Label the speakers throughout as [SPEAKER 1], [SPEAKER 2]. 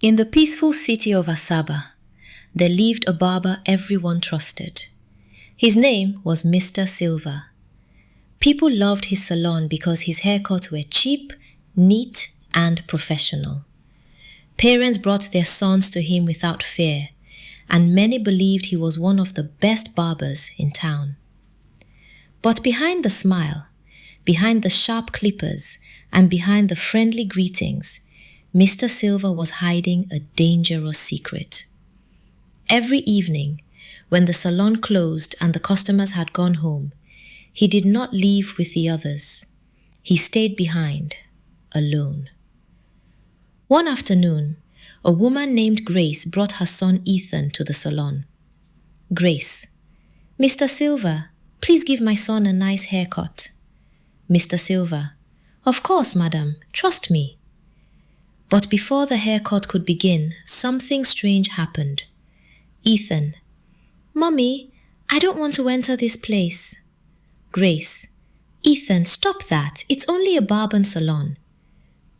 [SPEAKER 1] In the peaceful city of Asaba, there lived a barber everyone trusted. His name was Mr. Silver. People loved his salon because his haircuts were cheap, neat, and professional. Parents brought their sons to him without fear, and many believed he was one of the best barbers in town. But behind the smile, behind the sharp clippers, and behind the friendly greetings, Mr. Silver was hiding a dangerous secret. Every evening, when the salon closed and the customers had gone home, he did not leave with the others. He stayed behind, alone. One afternoon, a woman named Grace brought her son Ethan to the salon. Grace: "Mr. Silver, please give my son a nice haircut." Mr. Silver: "Of course, madam, trust me." But before the haircut could begin, something strange happened. Ethan: "Mommy, I don't want to enter this place." Grace: "Ethan, stop that. It's only a barber salon."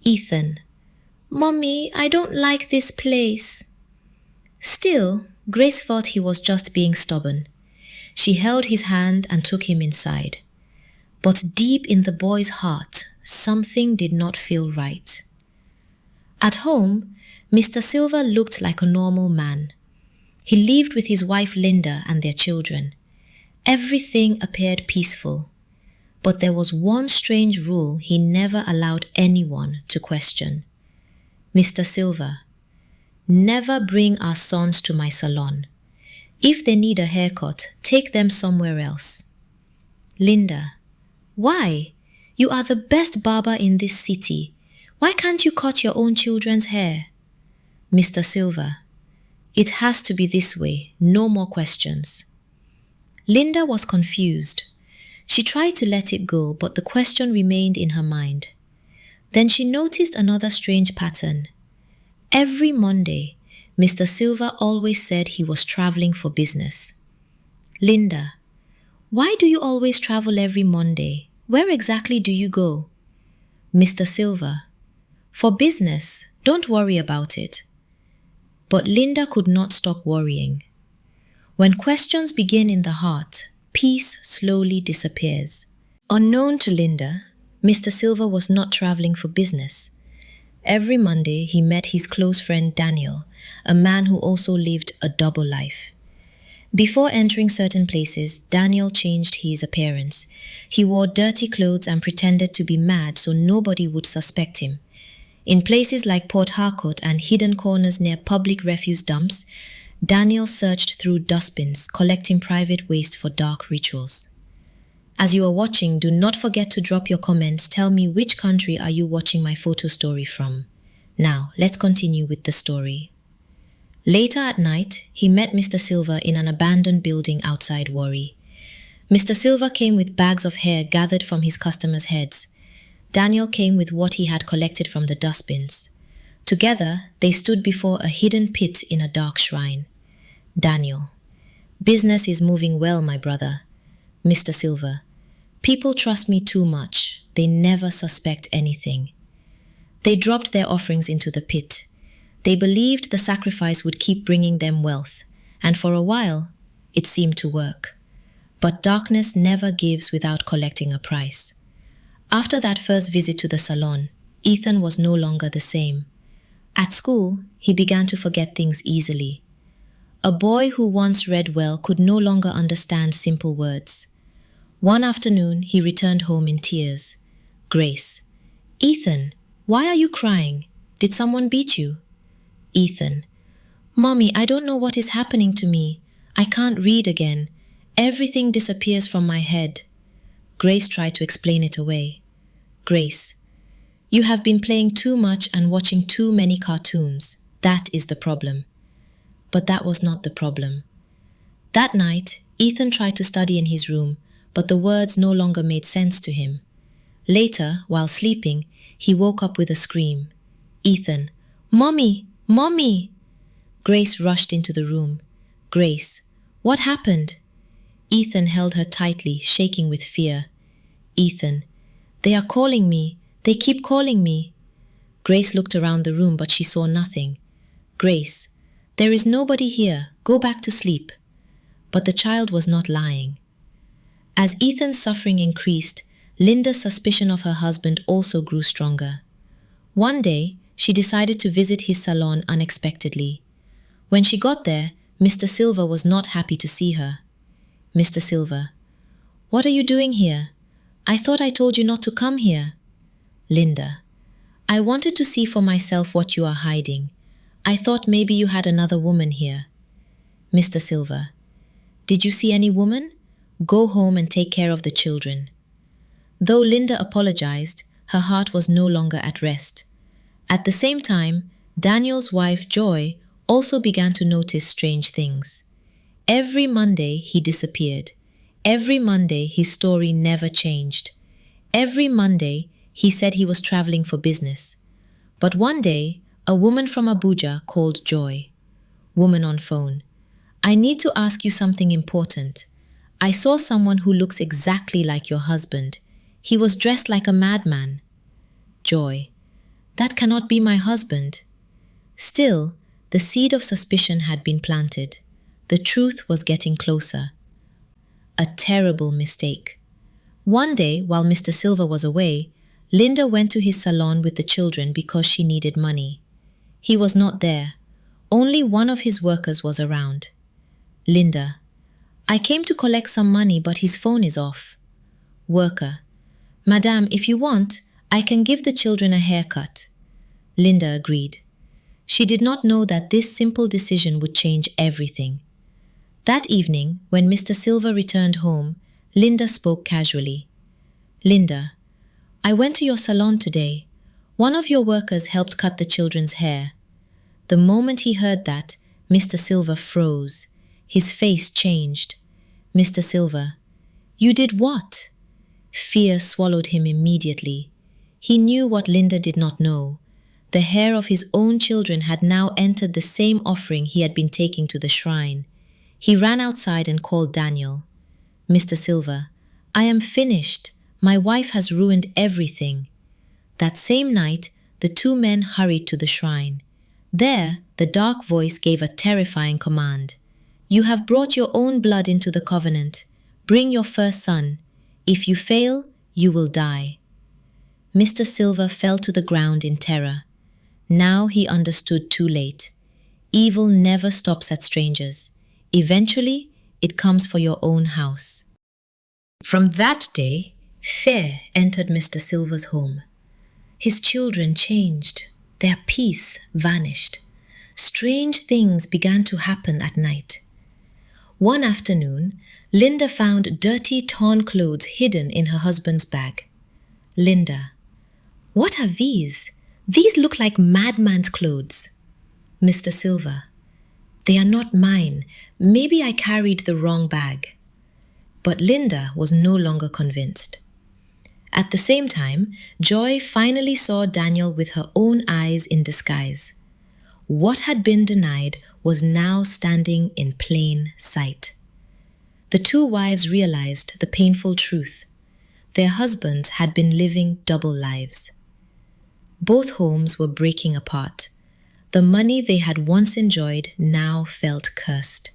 [SPEAKER 1] Ethan: "Mommy, I don't like this place." Still, Grace thought he was just being stubborn. She held his hand and took him inside. But deep in the boy's heart, something did not feel right. At home, Mr. Silver looked like a normal man. He lived with his wife Linda and their children. Everything appeared peaceful. But there was one strange rule he never allowed anyone to question. "Mr. Silver, never bring our sons to my salon. If they need a haircut, take them somewhere else." Linda: "Why? You are the best barber in this city. Why can't you cut your own children's hair?" Mr. Silver: "It has to be this way, no more questions." Linda was confused. She tried to let it go, but the question remained in her mind. Then she noticed another strange pattern. Every Monday, Mr. Silver always said he was traveling for business. Linda: "Why do you always travel every Monday? Where exactly do you go?" Mr. Silver: "For business. Don't worry about it." But Linda could not stop worrying. When questions begin in the heart, peace slowly disappears. Unknown to Linda, Mr. Silver was not traveling for business. Every Monday, he met his close friend Daniel, a man who also lived a double life. Before entering certain places, Daniel changed his appearance. He wore dirty clothes and pretended to be mad so nobody would suspect him. In places like Port Harcourt and hidden corners near public refuse dumps, Daniel searched through dustbins, collecting private waste for dark rituals. As you are watching, do not forget to drop your comments. Tell me which country are you watching my photo story from. Now, let's continue with the story. Later at night, he met Mr. Silver in an abandoned building outside Warri. Mr. Silver came with bags of hair gathered from his customers' heads. Daniel came with what he had collected from the dustbins. Together, they stood before a hidden pit in a dark shrine. Daniel: "Business is moving well, my brother." Mr. Silver: "People trust me too much. They never suspect anything." They dropped their offerings into the pit. They believed the sacrifice would keep bringing them wealth, and for a while, it seemed to work. But darkness never gives without collecting a price. After that first visit to the salon, Ethan was no longer the same. At school, he began to forget things easily. A boy who once read well could no longer understand simple words. One afternoon, he returned home in tears. Grace: "Ethan, why are you crying? Did someone beat you?" Ethan: "Mommy, I don't know what is happening to me. I can't read again. Everything disappears from my head." Grace tried to explain it away. Grace: "You have been playing too much and watching too many cartoons. That is the problem." But that was not the problem. That night, Ethan tried to study in his room, but the words no longer made sense to him. Later, while sleeping, he woke up with a scream. Ethan: "Mommy! Mommy!" Grace rushed into the room. Grace: "What happened?" Ethan held her tightly, shaking with fear. Ethan: "They are calling me. They keep calling me." Grace looked around the room, but she saw nothing. Grace, there is nobody here. Go back to sleep. But the child was not lying. As Ethan's suffering increased, Linda's suspicion of her husband also grew stronger. One day, she decided to visit his salon unexpectedly. When she got there, Mr. Silver was not happy to see her. Mr. Silver, what are you doing here? I thought I told you not to come here. Linda, I wanted to see for myself what you are hiding. I thought maybe you had another woman here. Mr. Silver, did you see any woman? Go home and take care of the children. Though Linda apologized, her heart was no longer at rest. At the same time, Daniel's wife, Joy, also began to notice strange things. Every Monday, he disappeared. Every Monday, his story never changed. Every Monday, he said he was traveling for business. But one day, a woman from Abuja called Joy. Woman on phone. I need to ask you something important. I saw someone who looks exactly like your husband. He was dressed like a madman. Joy. That cannot be my husband. Still, the seed of suspicion had been planted. The truth was getting closer. A terrible mistake. One day, while Mr. Silver was away, Linda went to his salon with the children because she needed money. He was not there. Only one of his workers was around. Linda, I came to collect some money, but his phone is off. Worker, Madame, if you want, I can give the children a haircut. Linda agreed. She did not know that this simple decision would change everything. That evening, when Mr. Silver returned home, Linda spoke casually. Linda, I went to your salon today. One of your workers helped cut the children's hair. The moment he heard that, Mr. Silver froze. His face changed. Mr. Silver, you did what? Fear swallowed him immediately. He knew what Linda did not know. The hair of his own children had now entered the same offering he had been taking to the shrine. He ran outside and called Daniel. Mr. Silver, I am finished. My wife has ruined everything. That same night, the two men hurried to the shrine. There, the dark voice gave a terrifying command. You have brought your own blood into the covenant. Bring your first son. If you fail, you will die. Mr. Silver fell to the ground in terror. Now he understood too late. Evil never stops at strangers. Eventually, it comes for your own house. From that day, fear entered Mr. Silver's home. His children changed. Their peace vanished. Strange things began to happen at night. One afternoon, Linda found dirty, torn clothes hidden in her husband's bag. Linda, what are these? These look like madman's clothes. Mr. Silver, they are not mine. Maybe I carried the wrong bag. But Linda was no longer convinced. At the same time, Joy finally saw Daniel with her own eyes in disguise. What had been denied was now standing in plain sight. The two wives realized the painful truth. Their husbands had been living double lives. Both homes were breaking apart. The money they had once enjoyed now felt cursed.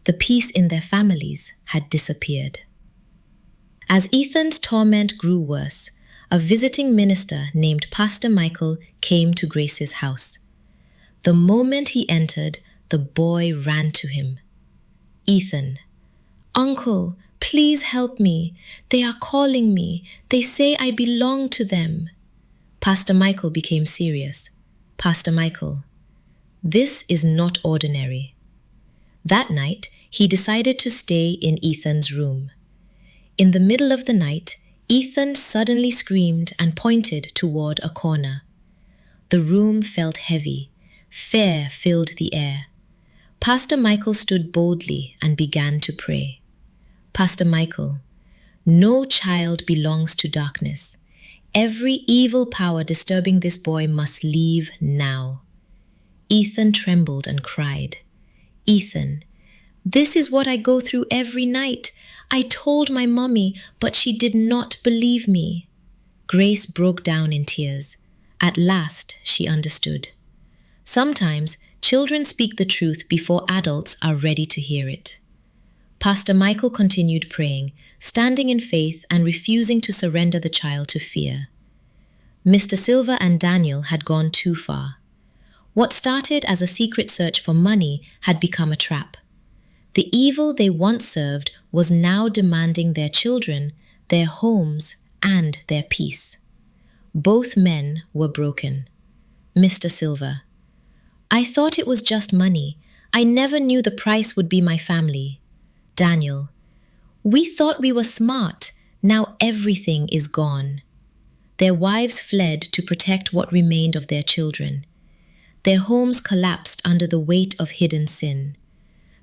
[SPEAKER 1] The peace in their families had disappeared. As Ethan's torment grew worse, a visiting minister named Pastor Michael came to Grace's house. The moment he entered, the boy ran to him. Ethan, Uncle, please help me. They are calling me. They say I belong to them. Pastor Michael became serious. Pastor Michael, this is not ordinary. That night, he decided to stay in Ethan's room. In the middle of the night, Ethan suddenly screamed and pointed toward a corner. The room felt heavy. Fear filled the air. Pastor Michael stood boldly and began to pray. Pastor Michael, no child belongs to darkness. Every evil power disturbing this boy must leave now. Ethan trembled and cried, Ethan, this is what I go through every night. I told my mommy, but she did not believe me. Grace broke down in tears. At last, she understood. Sometimes, Children speak the truth before adults are ready to hear it. Pastor Michael continued praying, standing in faith and refusing to surrender the child to fear. Mr. Silva and Daniel had gone too far. What started as a secret search for money had become a trap. The evil they once served was now demanding their children, their homes, and their peace. Both men were broken. Mr. Silva: I thought it was just money. I never knew the price would be my family. Daniel: We thought we were smart. Now everything is gone. Their wives fled to protect what remained of their children. Their homes collapsed under the weight of hidden sin.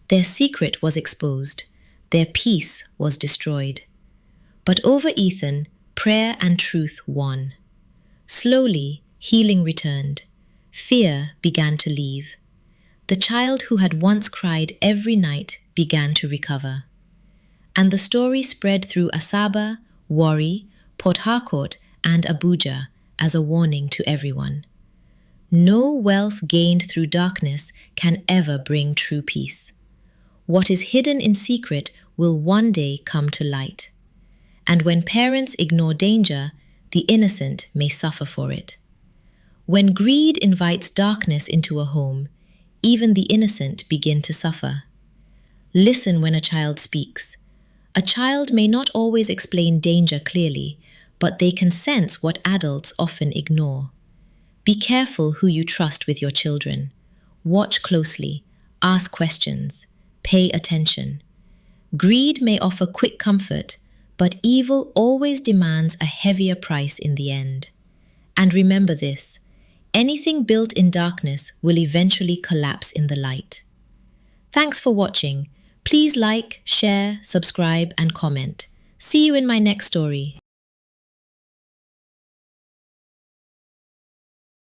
[SPEAKER 1] Their secret was exposed. Their peace was destroyed. But over Ethan, prayer and truth won. Slowly, healing returned. Fear began to leave. The child who had once cried every night began to recover. And the story spread through Asaba, Warri, Port Harcourt, and Abuja as a warning to everyone. No wealth gained through darkness can ever bring true peace. What is hidden in secret will one day come to light. And when parents ignore danger, the innocent may suffer for it. When greed invites darkness into a home, even the innocent begin to suffer. Listen when a child speaks. A child may not always explain danger clearly, but they can sense what adults often ignore. Be careful who you trust with your children. Watch closely, ask questions, pay attention. Greed may offer quick comfort, but evil always demands a heavier price in the end. And remember this: anything built in darkness will eventually collapse in the light. Thanks for watching. Please like, share, subscribe, and comment. See you in my next story.